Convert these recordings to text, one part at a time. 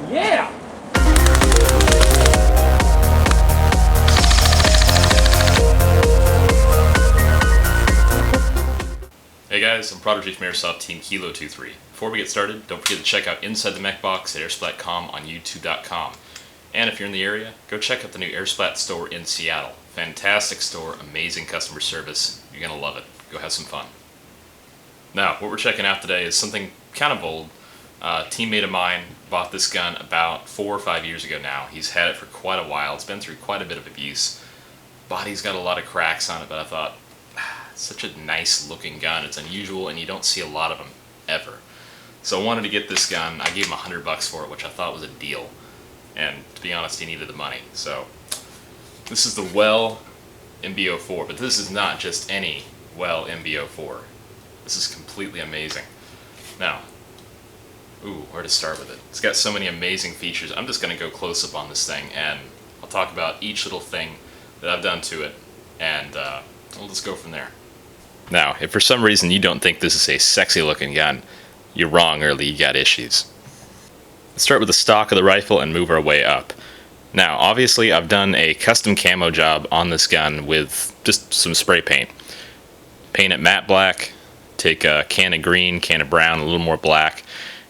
Yeah! Hey guys, I'm Prodigy from Airsoft Team Kilo23. Before we get started, don't forget to check out Inside the Mech Box at airsplat.com on youtube.com. And if you're in the area, go check out the new Airsplat store in Seattle. Fantastic store, amazing customer service. You're going to love it. Go have some fun. Now, what we're checking out today is something kind of old. A teammate of mine bought this gun about 4 or 5 years ago now. He's had it for quite a while. It's been through quite a bit of abuse. Body's got a lot of cracks on it, but I thought, it's such a nice looking gun. It's unusual and you don't see a lot of them ever. So I wanted to get this gun. I gave him $100 for it, which I thought was a deal. And to be honest, he needed the money. So this is the Well MB04, but this is not just any Well MB04. This is completely amazing. Now, where to start with it? It's got so many amazing features. I'm just going to go close up on this thing and I'll talk about each little thing that I've done to it and we'll just go from there. Now, if for some reason you don't think this is a sexy looking gun, you're wrong, early, you got issues. Let's start with the stock of the rifle and move our way up. Now, obviously I've done a custom camo job on this gun with just some spray paint. Paint it matte black, take a can of green, can of brown, a little more black,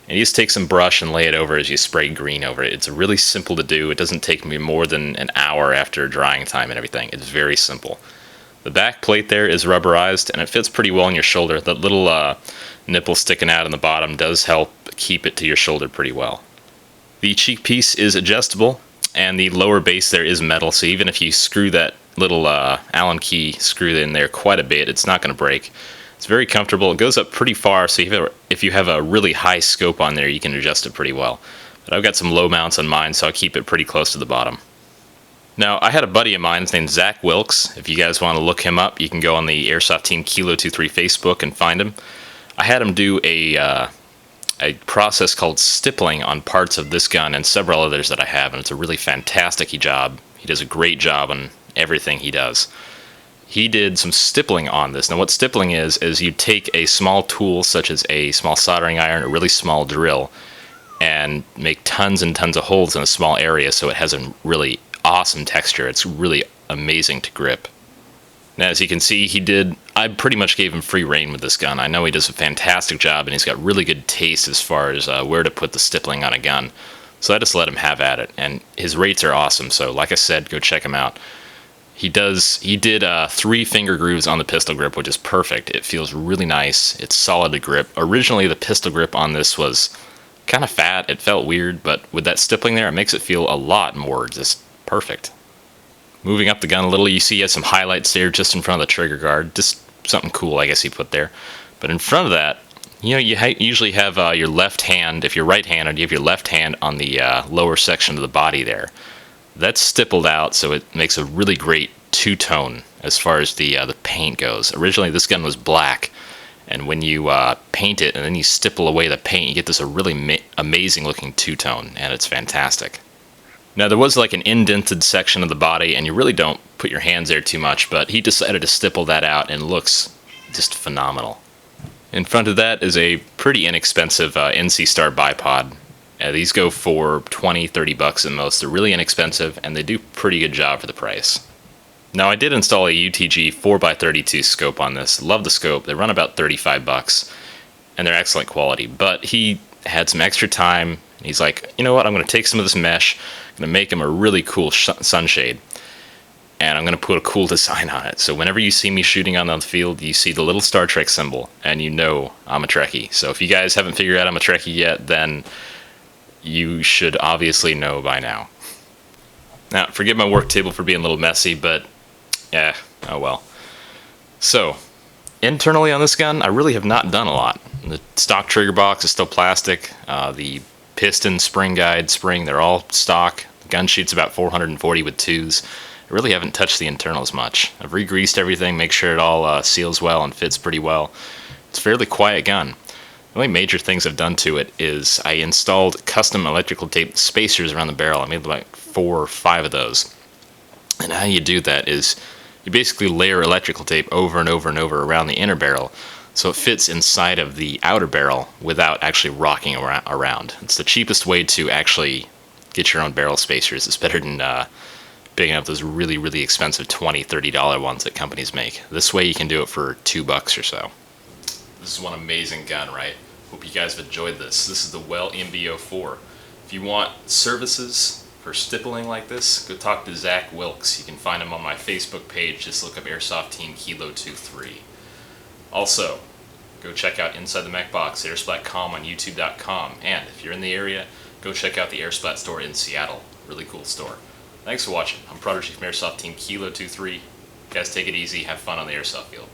and you just take some brush and lay it over as you spray green over it. It's really simple to do. It doesn't take me more than an hour after drying time and everything. It's very simple. The back plate there is rubberized and it fits pretty well on your shoulder. That little nipple sticking out on the bottom does help keep it to your shoulder pretty well. The cheek piece is adjustable and the lower base there is metal, so even if you screw that little Allen key screw in there quite a bit, it's not going to break. It's very comfortable. It goes up pretty far, so if you have a really high scope on there, you can adjust it pretty well. But I've got some low mounts on mine, so I keep it pretty close to the bottom. Now, I had a buddy of mine, his name's Zach Wilkes. If you guys want to look him up, you can go on the Airsoft Team Kilo23 Facebook and find him. I had him do a process called stippling on parts of this gun and several others that I have, and it's a really fantastic job. He does a great job on everything he does. He did some stippling on this. Now what stippling is you take a small tool such as a small soldering iron, a really small drill, and make tons and tons of holes in a small area so it has a really awesome texture. It's really amazing to grip. Now as you can see, I pretty much gave him free rein with this gun. I know he does a fantastic job and he's got really good taste as far as where to put the stippling on a gun. So I just let him have at it, and his rates are awesome, so like I said, go check him out. He did 3 finger grooves on the pistol grip, which is perfect. It feels really nice. It's solid to grip. Originally, the pistol grip on this was kind of fat. It felt weird, but with that stippling there, it makes it feel a lot more just perfect. Moving up the gun a little, you see he has some highlights there just in front of the trigger guard. Just something cool, I guess he put there. But in front of that, you usually have your left hand. If you're right-handed, you have your left hand on the lower section of the body there. That's stippled out, so it makes a really great two-tone as far as the paint goes. Originally, this gun was black, and when you paint it and then you stipple away the paint, you get this a really amazing-looking two-tone, and it's fantastic. Now, there was like an indented section of the body, and you really don't put your hands there too much, but he decided to stipple that out, and it looks just phenomenal. In front of that is a pretty inexpensive NC Star bipod. These go for $20-30 at most. They're really inexpensive, and they do a pretty good job for the price. Now, I did install a UTG 4x32 scope on this. Love the scope. They run about $35, and they're excellent quality. But he had some extra time, and he's like, you know what, I'm going to take some of this mesh, I'm going to make him a really cool sunshade, and I'm going to put a cool design on it. So whenever you see me shooting on the field, you see the little Star Trek symbol, and you know I'm a Trekkie. So if you guys haven't figured out I'm a Trekkie yet, then you should obviously know by now. Now, forgive my work table for being a little messy, but yeah, oh well. So, internally on this gun, I really have not done a lot. The stock trigger box is still plastic. The piston, spring guide, they're all stock. The gun sheet's about 440 with 2s. I really haven't touched the internals much. I've re-greased everything, make sure it all seals well and fits pretty well. It's a fairly quiet gun. The only major things I've done to it is I installed custom electrical tape spacers around the barrel. I made like 4 or 5 of those. And how you do that is you basically layer electrical tape over and over and over around the inner barrel so it fits inside of the outer barrel without actually rocking around. It's the cheapest way to actually get your own barrel spacers. It's better than picking up those really, really expensive $20, $30 ones that companies make. This way you can do it for $2 or so. This is one amazing gun, right? Hope you guys have enjoyed this. This is the Well MB04. If you want services for stippling like this, go talk to Zach Wilkes. You can find him on my Facebook page. Just look up Airsoft Team Kilo 23. Also, go check out Inside the Mech Box, AirSplat.com on YouTube.com. And if you're in the area, go check out the Airsplat store in Seattle. Really cool store. Thanks for watching. I'm Prodigy from Airsoft Team Kilo23. Guys, take it easy. Have fun on the airsoft field.